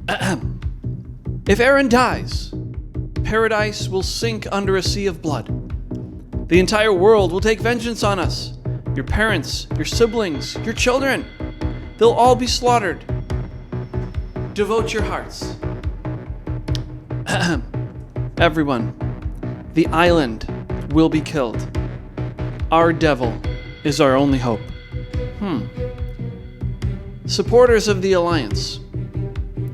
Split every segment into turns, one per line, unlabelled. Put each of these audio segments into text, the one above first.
If Eren dies, paradise will sink under a sea of blood. The entire world will take vengeance on us. Your parents, your siblings, your children. They'll all be slaughtered. Devote your hearts. Everyone, the island will be killed. Our devil is our only hope. Supporters of the Alliance,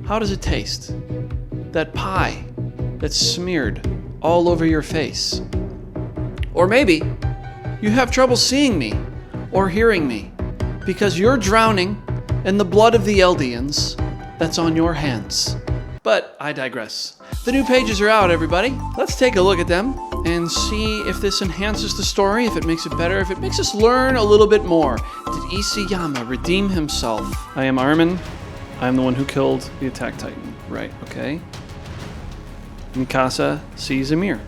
how does it taste? That pie that's smeared all over your face. Or maybe you have trouble seeing me or hearing me because you're drowning in the blood of the Eldians that's on your hands. But I digress. The new pages are out, everybody. Let's take a look at them and see if this enhances the story, if it makes it better, if it makes us learn a little bit more. Did Isayama redeem himself? I am Armin. I am the one who killed the Attack Titan. Right, okay. Mikasa sees Ymir.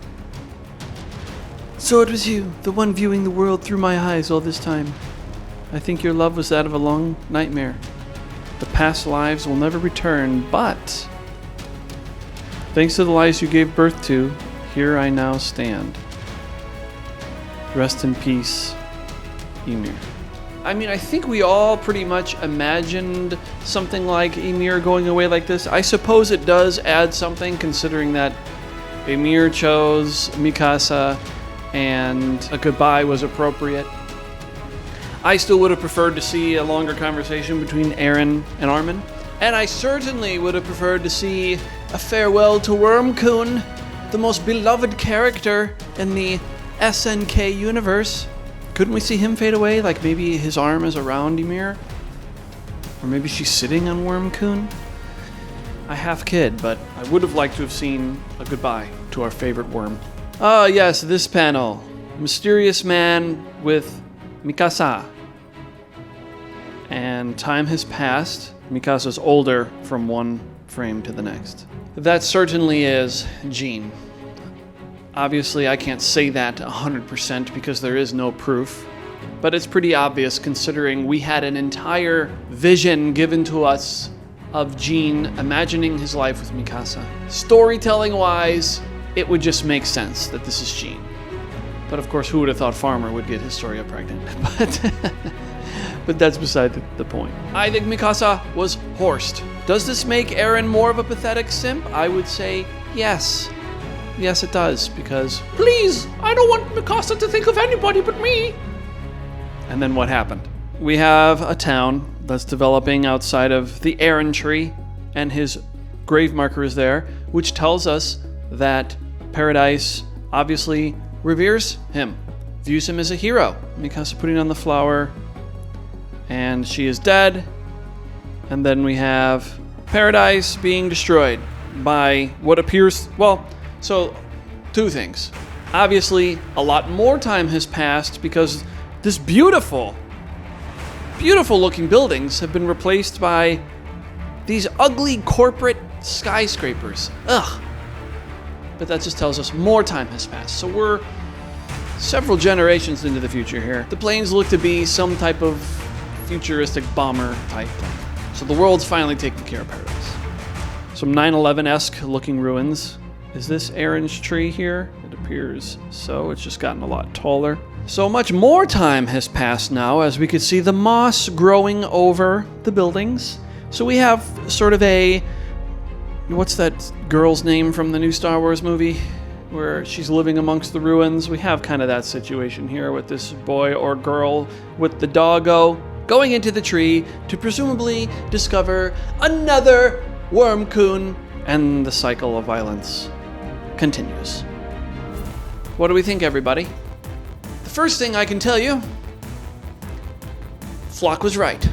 So it was you, the one viewing the world through my eyes all this time. I think your love was that of a long nightmare. The past lives will never return, but thanks to the lies you gave birth to, here I now stand. Rest in peace, Ymir. I mean, I think we all pretty much imagined something like Ymir going away like this. I suppose it does add something, considering that Ymir chose Mikasa and a goodbye was appropriate. I still would have preferred to see a longer conversation between Eren and Armin. And I certainly would have preferred to see a farewell to Worm-kun, the most beloved character in the SNK universe. Couldn't we see him fade away? Like maybe his arm is around Ymir? Or maybe she's sitting on Worm-kun? I half kid, but I would have liked to have seen a goodbye to our favorite worm. Ah, yes, this panel. Mysterious man with Mikasa. And time has passed. Mikasa's older from one frame to the next. That certainly is Jean. Obviously, I can't say that 100% because there is no proof, but it's pretty obvious considering we had an entire vision given to us of Jean imagining his life with Mikasa. Storytelling-wise, it would just make sense that this is Jean. But of course, who would have thought Farmer would get Historia pregnant? But that's beside the point. I think Mikasa was horsed. Does this make Eren more of a pathetic simp? I would say yes. Yes, it does, because please, I don't want Mikasa to think of anybody but me. And then what happened? We have a town that's developing outside of the Eren tree, and his grave marker is there, which tells us that Paradise obviously reveres him, views him as a hero. Mikasa putting on the flower, and she is dead. And then we have Paradise being destroyed by what appears, well, so two things. Obviously, a lot more time has passed because this beautiful looking buildings have been replaced by these ugly corporate skyscrapers. Ugh. But that just tells us more time has passed. So we're several generations into the future here. The planes look to be some type of futuristic bomber type thing. So the world's finally taking care of Paradise. Some 9/11-esque looking ruins. Is this Eren's tree here? It appears so. It's just gotten a lot taller. So much more time has passed now as we could see the moss growing over the buildings. So we have sort of a... What's that girl's name from the new Star Wars movie? Where she's living amongst the ruins. We have kind of that situation here with this boy or girl with the doggo going into the tree to presumably discover another Worm-kun, and the cycle of violence continues. What do we think, everybody? The first thing I can tell you, Flock was right.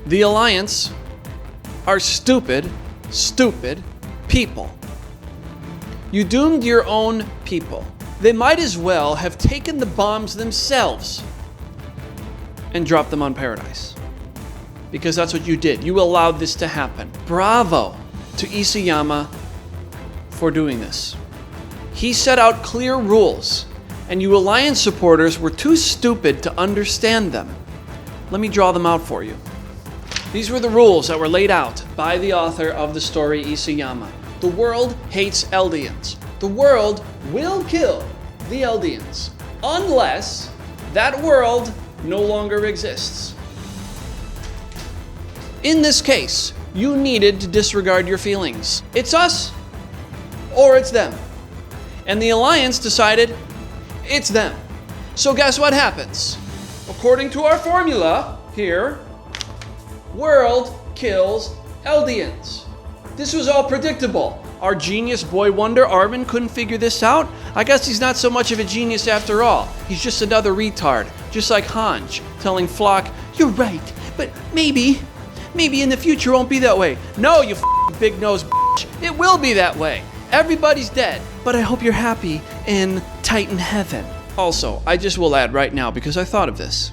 The Alliance are stupid people. You doomed your own people. They might as well have taken the bombs themselves and dropped them on Paradise. Because that's what you did. You allowed this to happen. Bravo to Isayama for doing this. He set out clear rules, and you Alliance supporters were too stupid to understand them. Let me draw them out for you. These were the rules that were laid out by the author of the story, Isayama. The world hates Eldians. The world will kill the Eldians unless that world no longer exists. In this case, you needed to disregard your feelings. It's us or it's them. And the Alliance decided it's them. So guess what happens? According to our formula here, world kills Eldians. This was all predictable. Our genius boy wonder Armin couldn't figure this out. I guess he's not so much of a genius after all. He's just another retard, just like Hanj telling Flock, "You're right, but maybe in the future won't be that way." No, you big-nosed bitch. It will be that way. Everybody's dead, but I hope you're happy in Titan Heaven. Also, I just will add right now, because I thought of this.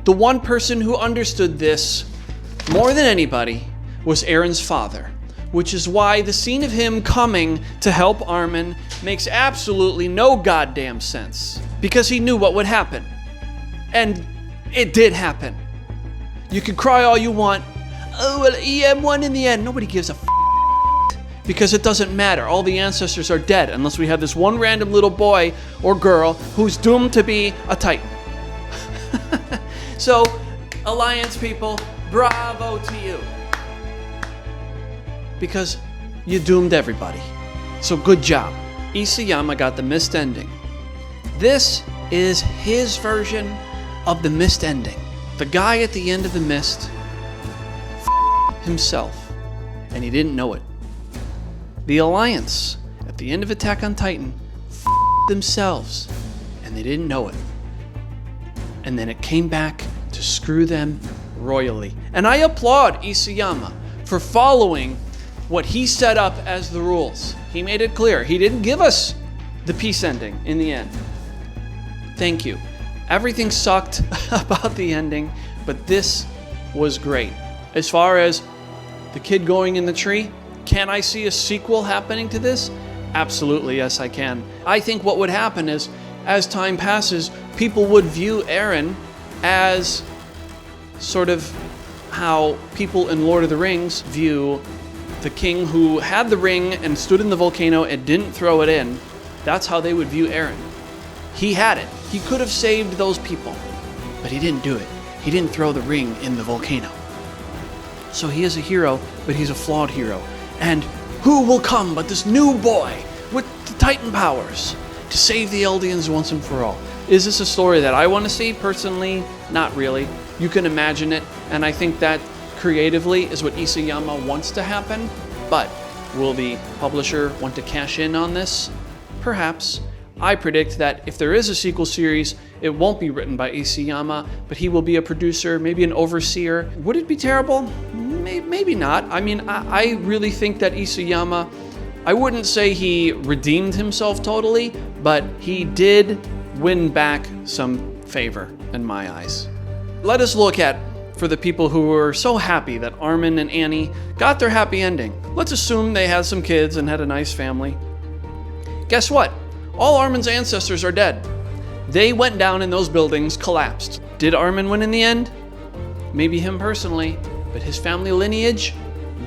The one person who understood this more than anybody was Aaron's father, which is why the scene of him coming to help Armin makes absolutely no goddamn sense, because he knew what would happen. And it did happen. You can cry all you want. Oh, well, EM won in the end. Nobody gives a because it doesn't matter. All the ancestors are dead unless we have this one random little boy or girl who's doomed to be a Titan. So, Alliance people, bravo to you. Because you doomed everybody. So good job. Isayama got the mist ending. This is his version of the mist ending. The guy at the end of the mist himself, and he didn't know it. The Alliance at the end of Attack on Titan themselves, and they didn't know it. And then it came back to screw them royally. And I applaud Isayama for following what he set up as the rules. He made it clear. He didn't give us the peace ending in the end. Thank you. Everything sucked about the ending, but this was great. As far as the kid going in the tree, can I see a sequel happening to this? Absolutely, yes, I can. I think what would happen is, as time passes, people would view Eren as sort of how people in Lord of the Rings view the king who had the ring and stood in the volcano and didn't throw it in. That's how they would view Eren. He had it. He could have saved those people, but he didn't do it. He didn't throw the ring in the volcano. So he is a hero, but he's a flawed hero. And who will come but this new boy with the Titan powers to save the Eldians once and for all? Is this a story that I want to see? Personally, not really. You can imagine it, and I think that creatively is what Isayama wants to happen. But will the publisher want to cash in on this? Perhaps. I predict that if there is a sequel series, it won't be written by Isayama, but he will be a producer, maybe an overseer. Would it be terrible? Maybe not. I mean, I really think that Isayama, I wouldn't say he redeemed himself totally, but he did win back some favor in my eyes. Let us look at, for the people who were so happy that Armin and Annie got their happy ending. Let's assume they had some kids and had a nice family. Guess what? All Armin's ancestors are dead. They went down and those buildings collapsed. Did Armin win in the end? Maybe him personally, but his family lineage,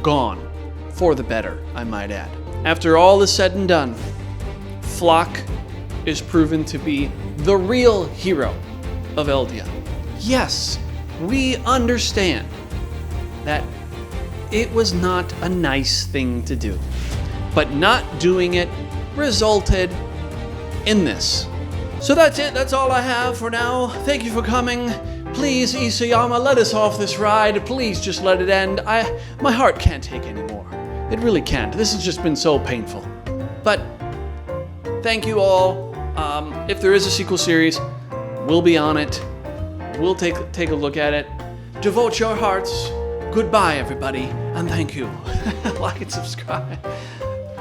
gone. For the better, I might add. After all is said and done, Flock is proven to be the real hero of Eldia. Yes, we understand that it was not a nice thing to do, but not doing it resulted in this. So that's it. That's all I have for now. Thank you for coming. Please, Isayama, let us off this ride. Please just let it end. My heart can't take anymore. It really can't. This has just been so painful. But thank you all. If there is a sequel series, we'll be on it. We'll take a look at it. Devote your hearts. Goodbye, everybody, and thank you. Like and subscribe.